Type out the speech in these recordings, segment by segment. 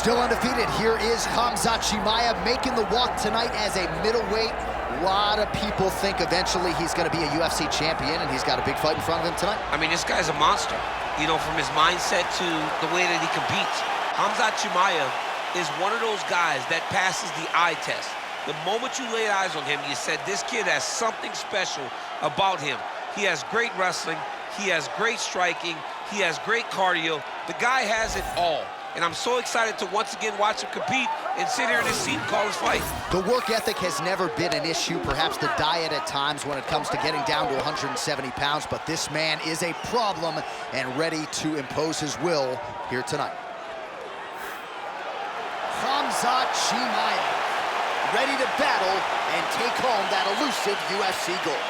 Still undefeated, here is Khamzat Chimaev making the walk tonight as a middleweight. A lot of people think eventually he's going to be a UFC champion, and he's got a big fight in front of him tonight. I mean, this guy's a monster, you know, from his mindset to the way that he competes. Khamzat Chimaev is one of those guys that passes the eye test. The moment you laid eyes on him, you said, this kid has something special about him. He has great wrestling, he has great striking, he has great cardio. The guy has it all. And I'm so excited to once again watch him compete and sit here in his seat and call his fight. The work ethic has never been an issue, perhaps the diet at times when it comes to getting down to 170 pounds, but this man is a problem and ready to impose his will here tonight. Khamzat Chimaev, ready to battle and take home that elusive UFC gold.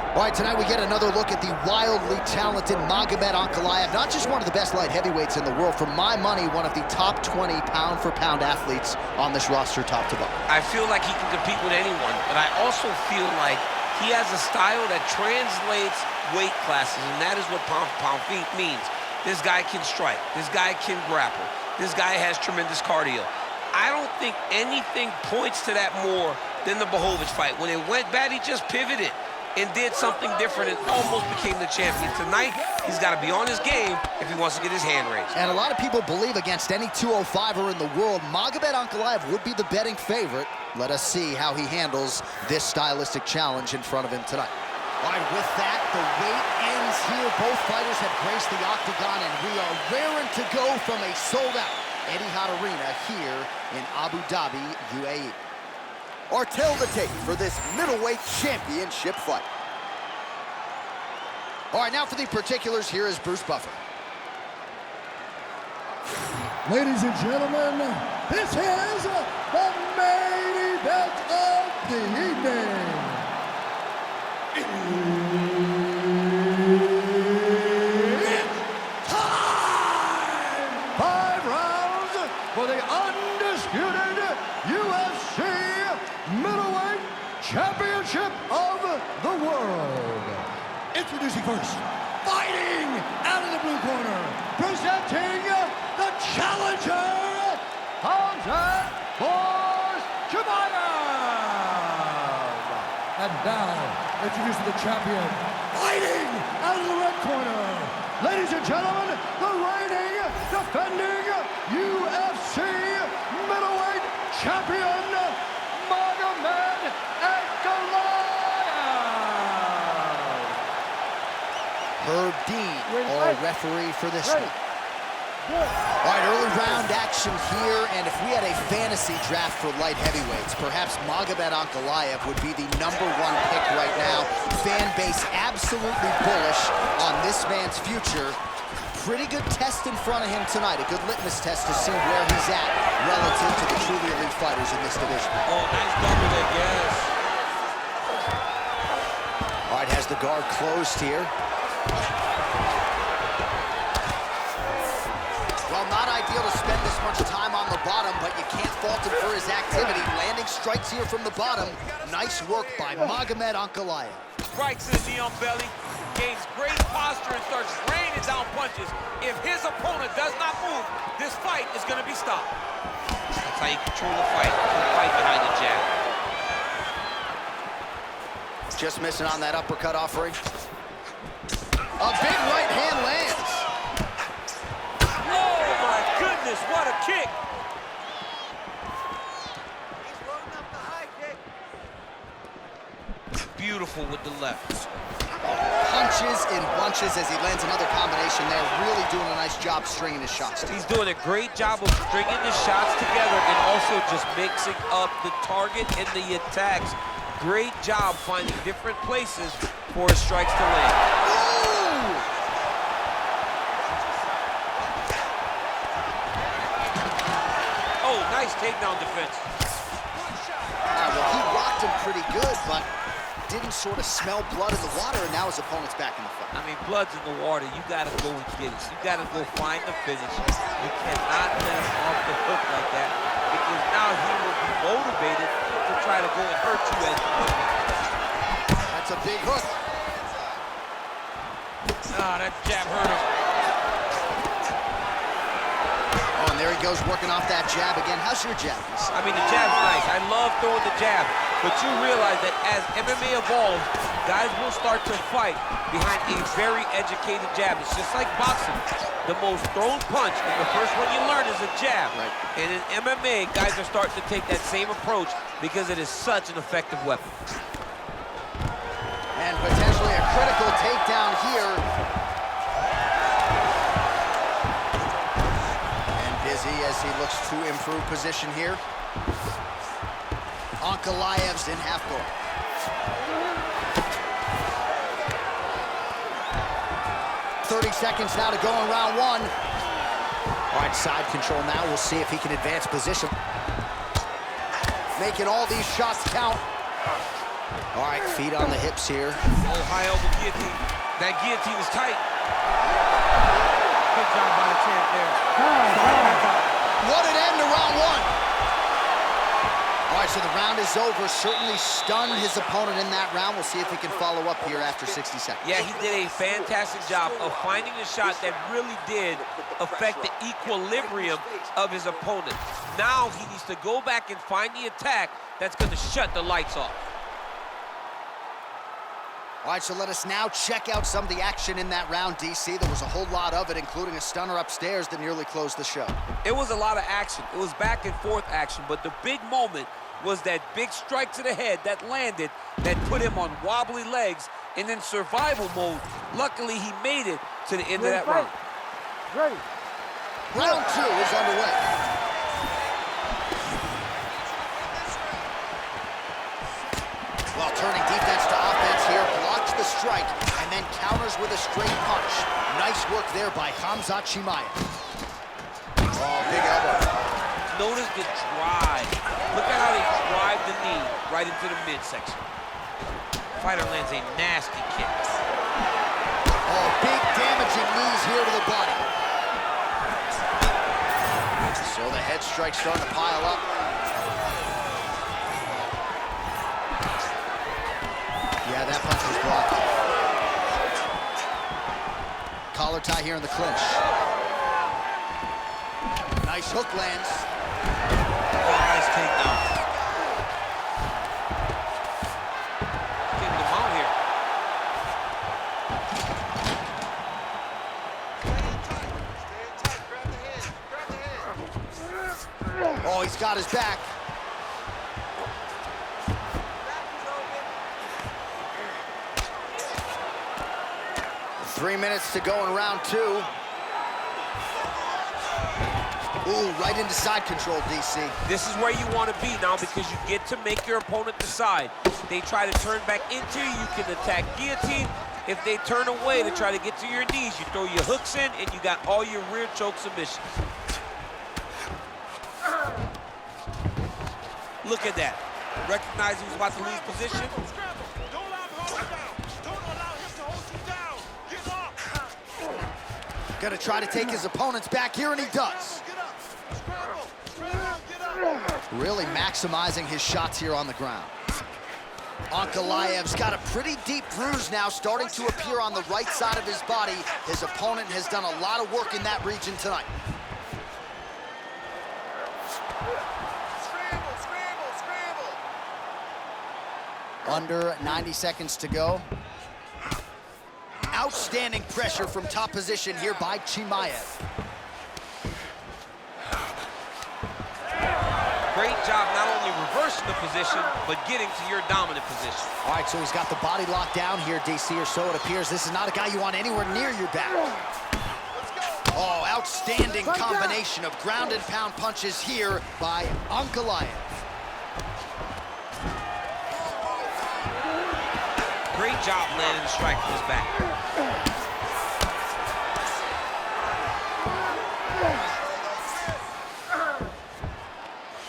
All right, tonight we get another look at the wildly talented Magomed Ankalaev, not just one of the best light heavyweights in the world, for my money, one of the top 20 pound-for-pound athletes on this roster, top to bottom. I feel like he can compete with anyone, but I also feel like he has a style that translates weight classes, and that is what pound-for-pound means. This guy can strike. This guy can grapple. This guy has tremendous cardio. I don't think anything points to that more than the Magomed fight. When it went bad, he just pivoted and did something different and almost became the champion. Tonight, he's got to be on his game if he wants to get his hand raised. And a lot of people believe against any 205er in the world, Magomed Ankalaev would be the betting favorite. Let us see how he handles this stylistic challenge in front of him tonight. All right, with that, the wait ends here. Both fighters have graced the octagon, and we are raring to go from a sold-out Etihad Arena here in Abu Dhabi, UAE. Or tell the tape for this middleweight championship fight. All right, now for the particulars, here is Bruce Buffer. Ladies and gentlemen, this is the main event of the evening. It's time! 5 rounds for the undisputed UFC middleweight championship of the world. Introducing first, fighting out of the blue corner, presenting the challenger, Khamzat Chimaev. And now, introducing the champion, fighting out of the red corner. Ladies and gentlemen, the reigning, defending UFC middleweight champion, Magomed Ankalaev. Herb Dean, our referee for this one. All right, early round action here, and if we had a fantasy draft for light heavyweights, perhaps Magomed Ankalaev would be the #1 pick right now. Fan base absolutely bullish on this man's future. Pretty good test in front of him tonight, a good litmus test to see where he's at relative to the truly elite fighters in this division. Oh, nice double leg, yes. All right, has the guard closed here. Well, not ideal to spend this much time on the bottom, but you can't fault him for his activity. Landing strikes here from the bottom. Nice work by Magomed Ankalaev. Strikes in the belly, gains great posture and starts raining down punches. If his opponent does not move, this fight is going to be stopped. That's how you control the fight. The fight behind the jab. Just missing on that uppercut offering. A big right hand lands. Oh my goodness, what a kick! Beautiful with the left. Punches in bunches as he lands another combination there. Really doing a nice job stringing his shots. He's doing a great job of stringing the shots together and also just mixing up the target and the attacks. Great job finding different places for his strikes to land. Ooh! Oh, nice takedown defense. Well, he rocked him pretty good, but didn't sort of smell blood in the water, and now his opponent's back in the fight. I mean, blood's in the water. You gotta go and get it. You gotta go find the finish. You cannot let him off the hook like that, because now he will be motivated to try to go and hurt you as you put it. That's a big hook. Ah, that jab hurt him. Oh, and there he goes, working off that jab again. How's your jab? I mean, the jab's nice. I love throwing the jab. But you realize that as MMA evolves, guys will start to fight behind a very educated jab. It's just like boxing. The most thrown punch, and the first one you learn is a jab. Right. And in MMA, guys are starting to take that same approach because it is such an effective weapon. And potentially a critical takedown here. And busy as he looks to improve position here. Ankalaev's in half guard. .30 seconds now to go in round one. All right, side control now. We'll see if he can advance position. Making all these shots count. All right, feet on the hips here. Oh, high elbow guillotine. That guillotine is tight. Good job by the champ there. What an end to round one. All right, so the round is over. Certainly stunned his opponent in that round. We'll see if he can follow up here after 60 seconds. Yeah, he did a fantastic job of finding a shot that really did affect the equilibrium of his opponent. Now he needs to go back and find the attack that's going to shut the lights off. All right, so let us now check out some of the action in that round, DC. There was a whole lot of it, including a stunner upstairs that nearly closed the show. It was a lot of action. It was back and forth action, but the big moment was that big strike to the head that landed, that put him on wobbly legs, and in survival mode. Luckily, he made it to the end of that round. Ready. Round two is underway. Well, turning defense to offense here, blocks the strike, and then counters with a straight punch. Nice work there by Khamzat Chimaev. Oh, big elbow. Notice the drive. Look at how they drive the knee right into the midsection. Fighter lands a nasty kick. Oh, big damaging knees here to the body. So the head strike's starting to pile up. Yeah, that punch was blocked. Collar tie here in the clinch. Nice hook lands. Oh, nice takedown. Getting them out here. Oh, he's got his back. 3 minutes to go in round two. Ooh, right into side control, DC. This is where you want to be now because you get to make your opponent decide. They try to turn back into you, you can attack guillotine. If they turn away to try to get to your knees, you throw your hooks in and you got all your rear choke submissions. Look at that. Recognize he was about to lose position. Gonna try to take his opponents back here, and he does. Really maximizing his shots here on the ground. Ankalaev's got a pretty deep bruise now starting to appear on the right side of his body. His opponent has done a lot of work in that region tonight. Under 90 seconds to go. Outstanding pressure from top position here by Chimaev. Great job not only reversing the position, but getting to your dominant position. All right, so he's got the body locked down here, DC, or so it appears. This is not a guy you want anywhere near your back. Oh, outstanding combination of ground and pound punches here by Ankalaev. Great job landing the strike from his back.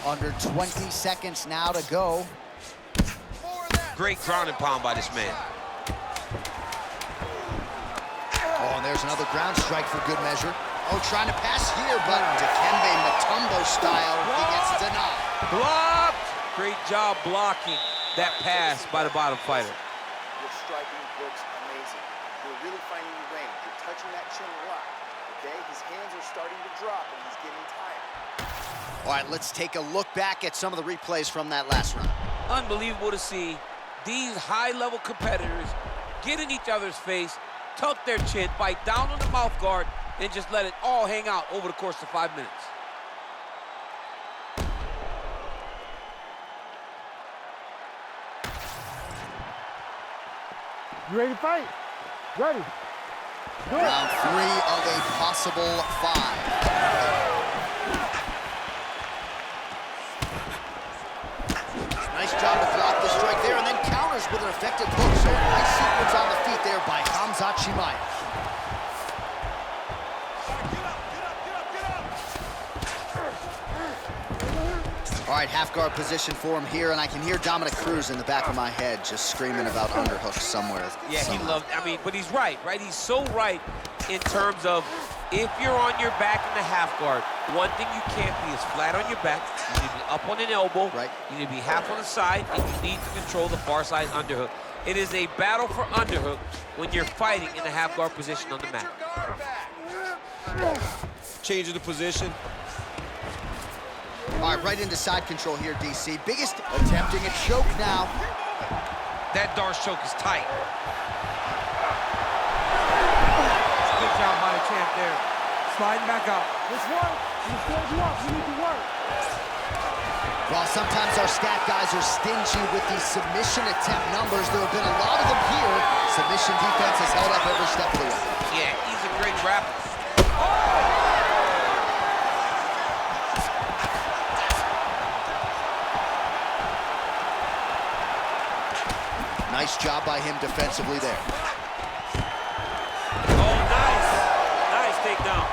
Under 20 seconds now to go. Great ground and pound by this man. Oh, and there's another ground strike for good measure. Oh, trying to pass here, but Dikembe Mutombo style, he gets denied. Blocked! Great job blocking that pass by the bottom fighter. Your striking looks amazing. You're really finding your range. You're touching that chin a lot. Okay? His hands are starting to drop, and he's getting tired. All right, let's take a look back at some of the replays from that last round. Unbelievable to see these high-level competitors get in each other's face, tuck their chin, bite down on the mouth guard, and just let it all hang out over the course of 5 minutes. You ready to fight? Ready. Round 3 of a possible 5. Nice job to block the strike there, and then counters with an effective hook. So a nice sequence on the feet there by Khamzat Chimaev. All right, half guard position for him here, and I can hear Dominic Cruz in the back of my head just screaming about underhooks somewhere. Yeah, he loved, but he's right? He's so right in terms of if you're on your back in the half guard, one thing you can't be is flat on your back. You need to be up on an elbow. Right. You need to be half on the side, and you need to control the far side underhook. It is a battle for underhook when you're fighting in the half guard position on the mat. Changing the position. All right, right into side control here, DC. Biggest attempting a choke now. That Darce choke is tight. Good job by the champ there. Sliding back up. Let's work. Let's build you up. You need to work. While sometimes our stat guys are stingy with these submission attempt numbers, there have been a lot of them here. Submission defense has held up every step of the way. Yeah, he's a great rapper. Nice job by him defensively there. Oh, nice. Nice takedown.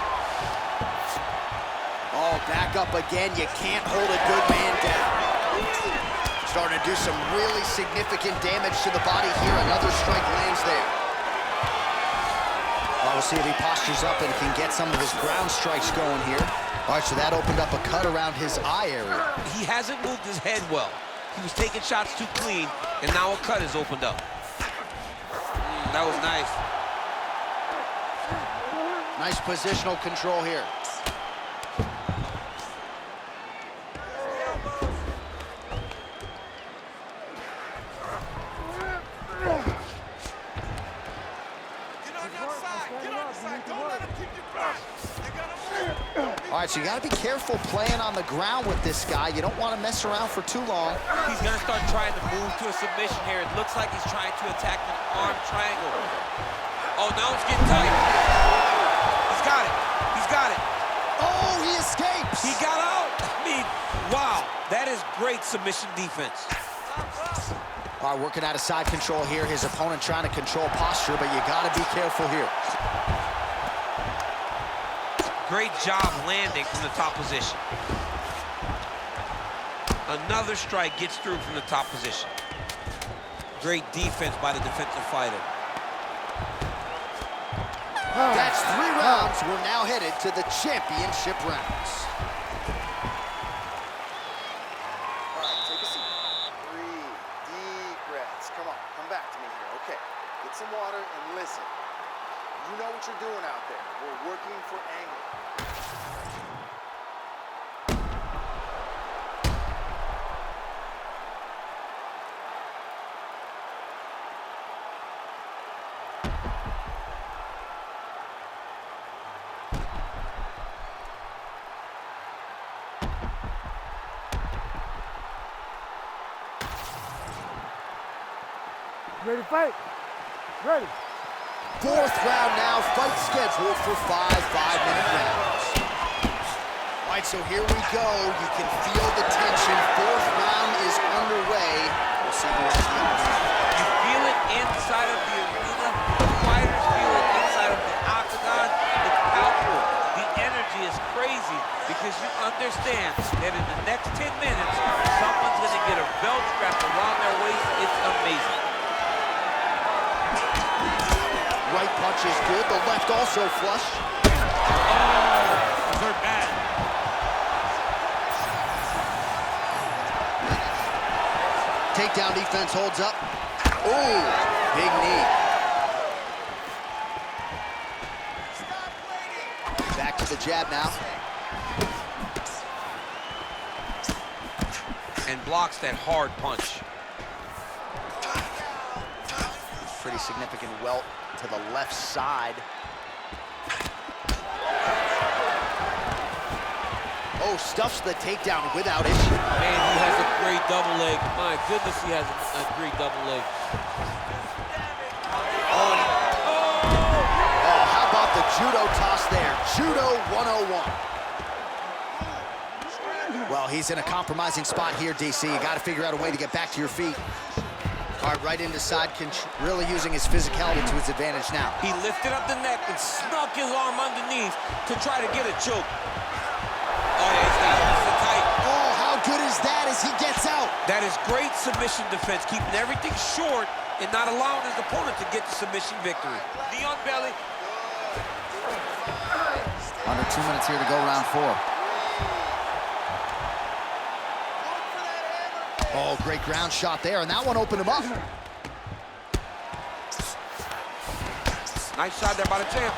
Oh, back up again. You can't hold a good man down. Starting to do some really significant damage to the body here. Another strike lands there. Well, we'll see if he postures up and can get some of his ground strikes going here. All right, so that opened up a cut around his eye area. He hasn't moved his head well. He was taking shots too clean, and now a cut has opened up. That was nice. Nice positional control here. All right, so you got to be careful playing on the ground with this guy. You don't want to mess around for too long. He's going to start trying to move to a submission here. It looks like he's trying to attack an arm triangle. Oh, now it's getting tight. He's got it. He's got it. Oh, he escapes. He got out. I mean, wow. That is great submission defense. All right, working out of side control here. His opponent trying to control posture, but you got to be careful here. Great job landing from the top position. Another strike gets through from the top position. Great defense by the defensive fighter. That's 3 rounds. We're now headed to the championship rounds. All right, take a seat. Breathe. Deep breaths. Come on, come back to me here. Okay, get some water and listen. You know what you're doing out there. We're working for angle. Ready to fight? Ready. 4th round now, fight scheduled for 5 5-minute rounds. All right, so here we go. You can feel the tension. 4th round is underway. We'll see who has the upper hand. You feel it inside of the arena. The fighters feel it inside of the octagon. It's palpable. The energy is crazy because you understand that in the next 10 minutes, someone's going to get a belt wrapped around their waist. It's amazing. Right punch is good. The left also flush. Oh, hurt bad. Takedown defense holds up. Ooh, big knee. Back to the jab now. And blocks that hard punch. Pretty significant welt to the left side. Oh, stuffs the takedown without issue. Man, he has a great double leg. My goodness, he has a great double leg. Oh, how about the judo toss there? Judo 101. Well, he's in a compromising spot here, DC. You got to figure out a way to get back to your feet. All right, right into side control, really using his physicality to his advantage now. He lifted up the neck and snuck his arm underneath to try to get a choke. Oh, yeah, he's got it tight. Oh, how good is that as he gets out? That is great submission defense, keeping everything short and not allowing his opponent to get the submission victory. Knee on belly. Under 2 minutes here to go, round 4. Oh, great ground shot there, and that one opened him up. Nice shot there by the champ.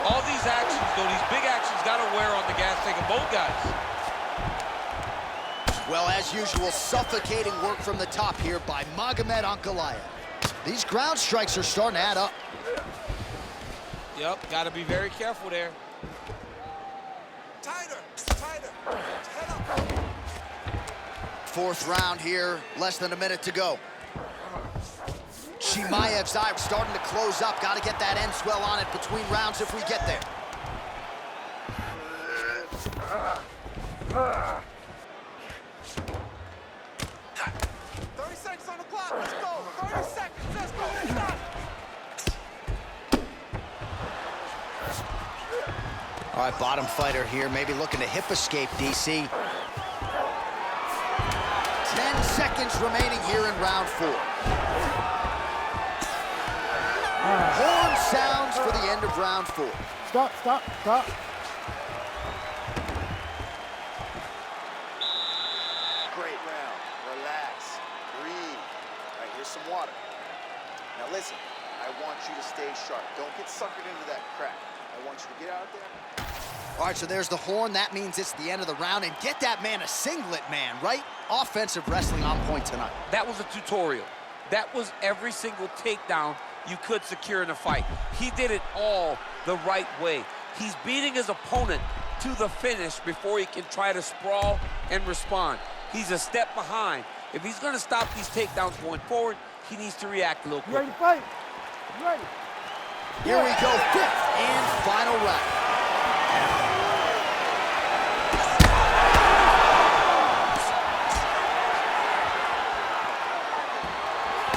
All these actions, though, these big actions, got to wear on the gas tank of both guys. Well, as usual, suffocating work from the top here by Magomed Ankalaev. These ground strikes are starting to add up. Yep, got to be very careful there. Tighter, tighter. Head up. 4th round here, less than a minute to go. Chimaev's eye starting to close up. Got to get that end swell on it between rounds if we get there. On the clock, let's go. 30 seconds, let's go. Stop. All right, bottom fighter here, maybe looking to hip escape, DC. 10 seconds remaining here in round 4. Horn sounds for the end of round 4. Stop, stop, stop. Great round. Relax. Breathe. All right, here's some water. Now listen, I want you to stay sharp. Don't get suckered into that crack. I want you to get out there. All right, so there's the horn. That means it's the end of the round. And get that man a singlet, man, right? Offensive wrestling on point tonight. That was a tutorial. That was every single takedown you could secure in a fight. He did it all the right way. He's beating his opponent to the finish before he can try to sprawl and respond. He's a step behind. If he's going to stop these takedowns going forward, he needs to react a little You ready quicker. to fight? You ready? Here we go, 5th and final round.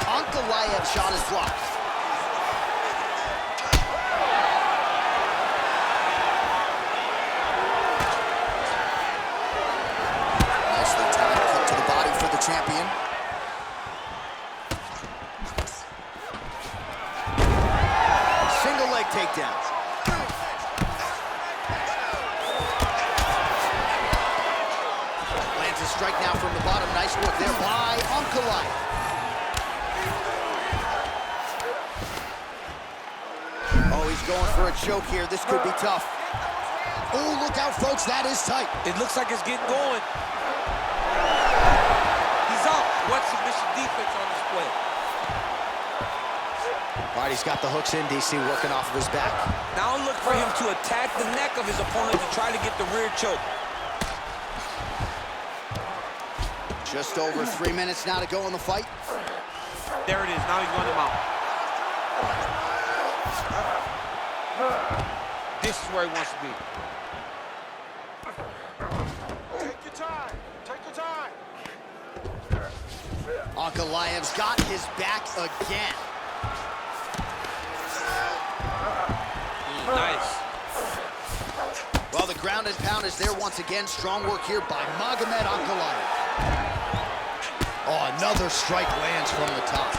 Ankalaev shot is blocked. Nicely timed kick to the body for the champion. Single leg takedown. Lands a strike now from the bottom. Nice work there by Ankalaev. Oh, he's going for a choke here. This could be tough. Oh, look out, folks. That is tight. It looks like it's getting going. He's out. What submission defense on display? All right, he's got the hooks in, DC, working off of his back. Now look for him to attack the neck of his opponent to try to get the rear choke. Just over 3 minutes now to go in the fight. There it is. Now he's going to mount. This is where he wants to be. Take your time. Take your time. Ankalaev's got his back again. Nice. ground and pound is there once again. Strong work here by Magomed Ankalaev. Oh, another strike lands from the top.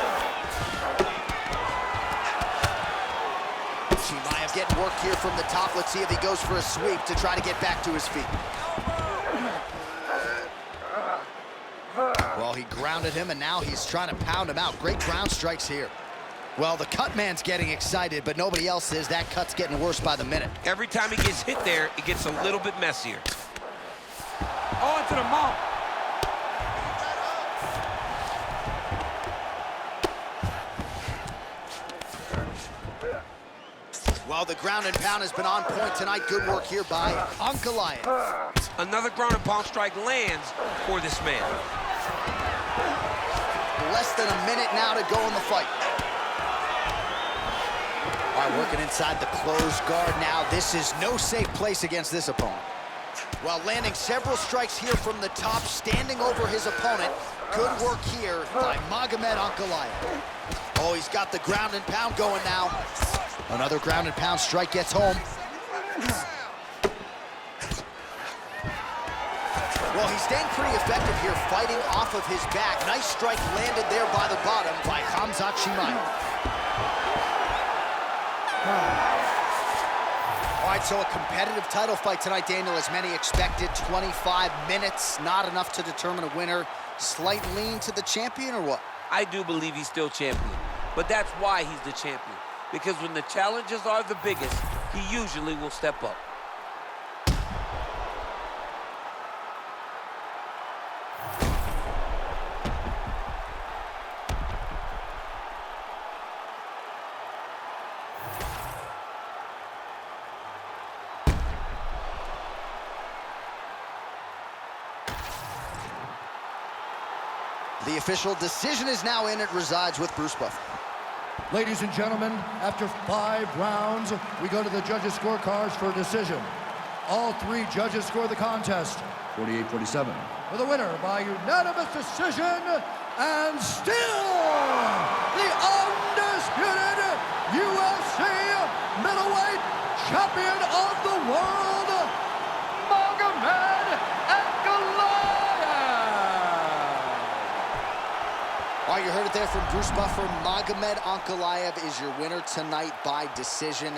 Chimaev getting work here from the top. Let's see if he goes for a sweep to try to get back to his feet. Well, he grounded him, and now he's trying to pound him out. Great ground strikes here. Well, the cut man's getting excited, but nobody else is. That cut's getting worse by the minute. Every time he gets hit there, it gets a little bit messier. Oh, into the mount. Well, the ground and pound has been on point tonight. Good work here by Ankalaev. Another ground and pound strike lands for this man. Less than a minute now to go in the fight. All right, working inside the closed guard now. This is no safe place against this opponent. Well, landing several strikes here from the top, standing over his opponent. Good work here by Magomed Ankalaev. Oh, he's got the ground and pound going now. Another ground and pound strike gets home. Well, he's staying pretty effective here, fighting off of his back. Nice strike landed there by the bottom by Khamzat Chimaev. All right, so a competitive title fight tonight, Daniel, as many expected. 25 minutes, not enough to determine a winner. Slight lean to the champion, or what? I do believe he's still champion, but that's why he's the champion. Because when the challenges are the biggest, he usually will step up. The official decision is now in. It resides with Bruce Buffer. Ladies and gentlemen, after 5 rounds, we go to the judges' scorecards for a decision. All 3 judges score the contest 48-47. For the winner by unanimous decision, and still the undisputed UFC middleweight champion of the world, Magomed Ankalaev. All right, you heard it there from Bruce Buffer. Magomed Ankalaev is your winner tonight by decision.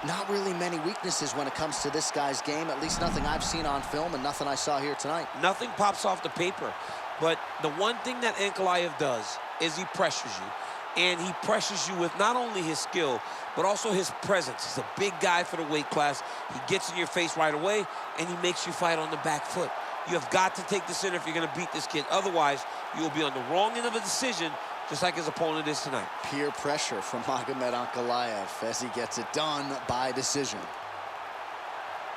Not really many weaknesses when it comes to this guy's game, at least nothing I've seen on film and nothing I saw here tonight. Nothing pops off the paper, but the one thing that Ankalaev does is he pressures you. And he pressures you with not only his skill, but also his presence. He's a big guy for the weight class. He gets in your face right away, and he makes you fight on the back foot. You have got to take this in if you're going to beat this kid. Otherwise, you will be on the wrong end of a decision, just like his opponent is tonight. Peer pressure from Magomed Ankalaev as he gets it done by decision.